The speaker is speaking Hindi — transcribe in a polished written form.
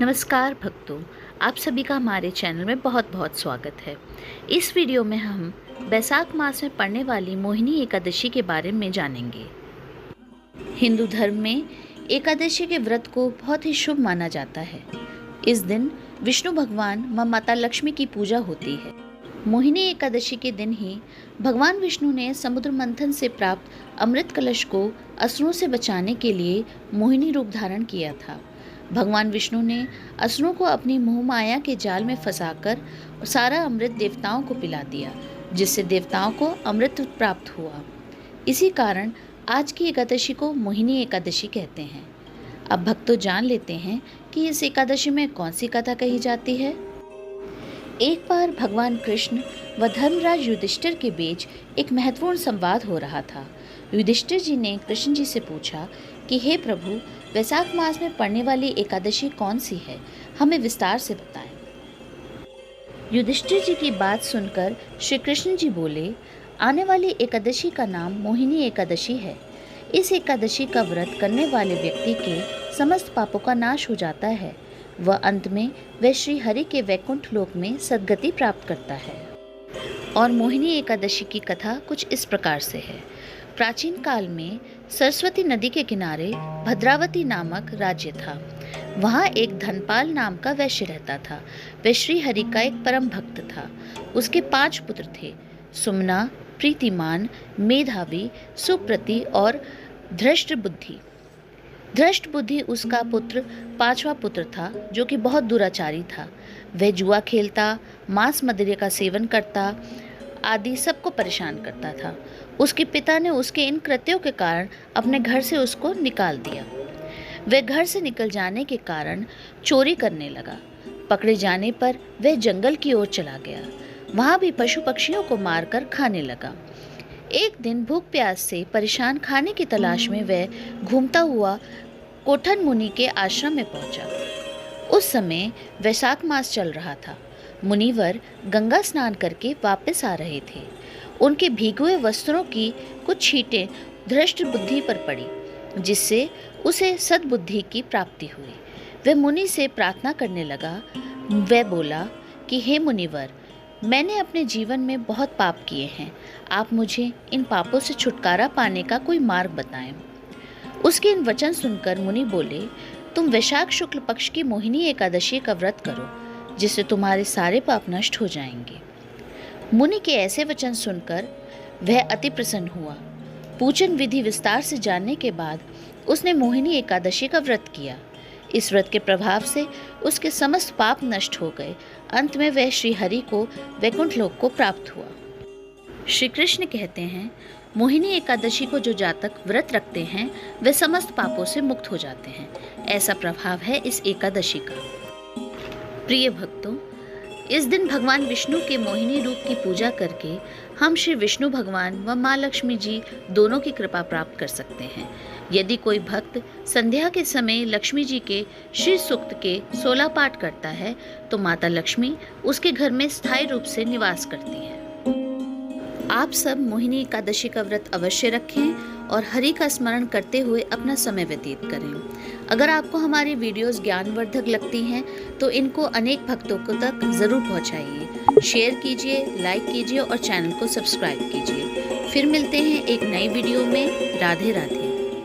नमस्कार भक्तों, आप सभी का हमारे चैनल में बहुत बहुत स्वागत है। इस वीडियो में हम बैसाख मास में पड़ने वाली मोहिनी एकादशी के बारे में जानेंगे। हिंदू धर्म में एकादशी के व्रत को बहुत ही शुभ माना जाता है। इस दिन विष्णु भगवान व माता लक्ष्मी की पूजा होती है। मोहिनी एकादशी के दिन ही भगवान विष्णु ने समुद्र मंथन से प्राप्त अमृत कलश को असुरों से बचाने के लिए मोहिनी रूप धारण किया था। भगवान विष्णु ने असुरों को अपनी मोह माया के जाल में फंसाकर सारा अमृत देवताओं को पिला दिया, जिससे देवताओं को अमृत प्राप्त हुआ। इसी कारण आज की एकादशी को मोहिनी एकादशी कहते हैं। अब भक्तों जान लेते हैं कि इस एकादशी में कौन सी कथा कही जाती है। एक बार भगवान कृष्ण व धर्मराज युधिष्ठिर के बीच एक महत्वपूर्ण संवाद हो रहा था। युधिष्ठिर जी ने कृष्ण जी से पूछा कि हे प्रभु, वैशाख मास में पड़ने वाली एकादशी कौन सी है, हमें विस्तार से बताएं। युधिष्ठिर जी की बात सुनकर श्री कृष्ण जी बोले, आने वाली एकादशी का नाम मोहिनी एकादशी है। इस एकादशी का व्रत करने वाले व्यक्ति के समस्त पापों का नाश हो जाता है। वह अंत में वह श्री हरि के वैकुंठ लोक में सद्गति प्राप्त करता है। और मोहिनी एकादशी की कथा कुछ इस प्रकार से है। प्राचीन काल में सरस्वती नदी के किनारे भद्रावती नामक राज्य था। वहाँ एक धनपाल नाम का वैश्य रहता था। वह श्री हरि का एक परम भक्त था। उसके 5 पुत्र थे, सुमना, प्रीतिमान, मेधावी, सुप्रति और धृष्ट बुद्धि। धृष्ट बुद्धि उसका पुत्र 5वां पुत्र था, जो कि बहुत दुराचारी था। वह जुआ खेलता, मांस मदिरे का सेवन करता आदि सबको परेशान करता था। उसके पिता ने उसके इन कृत्यों के कारण अपने घर से उसको निकाल दिया। वह घर से निकल जाने के कारण चोरी करने लगा। पकड़े जाने पर वह जंगल की ओर चला गया। वहाँ भी पशु पक्षियों को मारकर खाने लगा। एक दिन भूख प्यास से परेशान खाने की तलाश में वह घूमता हुआ कोठन मुनि के आश्रम में पहुंचा। उस समय वैशाख मास चल रहा था। मुनिवर गंगा स्नान करके वापस आ रहे थे। उनके भीगे हुए वस्त्रों की कुछ छींटें धृष्ट बुद्धि पर पड़ी, जिससे उसे सद्बुद्धि की प्राप्ति हुई। वह मुनि से प्रार्थना करने लगा। वह बोला कि हे मुनिवर, मैंने अपने जीवन में बहुत पाप किए हैं। आप मुझे इन पापों से छुटकारा पाने का कोई मार्ग बताएं। उसके इन वचन सुनकर मुनि बोले, तुम वैशाख शुक्ल पक्ष की मोहिनी एकादशी का व्रत करो, जिससे तुम्हारे सारे पाप नष्ट हो जाएंगे। मुनि के ऐसे वचन सुनकर वह अति प्रसन्न हुआ। पूजन विधि विस्तार से जानने के बाद उसने मोहिनी एकादशी का व्रत किया। इस व्रत के प्रभाव से उसके समस्त पाप नष्ट हो गए। अंत में वह श्री हरि को वैकुंठ लोक को प्राप्त हुआ। श्री कृष्ण कहते हैं, मोहिनी एकादशी को जो जातक व्रत रखते हैं वे समस्त पापों से मुक्त हो जाते हैं। ऐसा प्रभाव है इस एकादशी का। प्रिय भक्तों, इस दिन भगवान विष्णु के मोहिनी रूप की पूजा करके हम श्री विष्णु भगवान व माँ लक्ष्मी जी दोनों की कृपा प्राप्त कर सकते हैं। यदि कोई भक्त संध्या के समय लक्ष्मी जी के श्री सूक्त के 16 पाठ करता है तो माता लक्ष्मी उसके घर में स्थायी रूप से निवास करती है। आप सब मोहिनी एकादशी का व्रत अवश्य रखें और हरि का स्मरण करते हुए अपना समय व्यतीत करें। अगर आपको हमारी वीडियोस ज्ञानवर्धक लगती हैं तो इनको अनेक भक्तों को तक ज़रूर पहुंचाइए। शेयर कीजिए, लाइक कीजिए और चैनल को सब्सक्राइब कीजिए। फिर मिलते हैं एक नई वीडियो में। राधे राधे।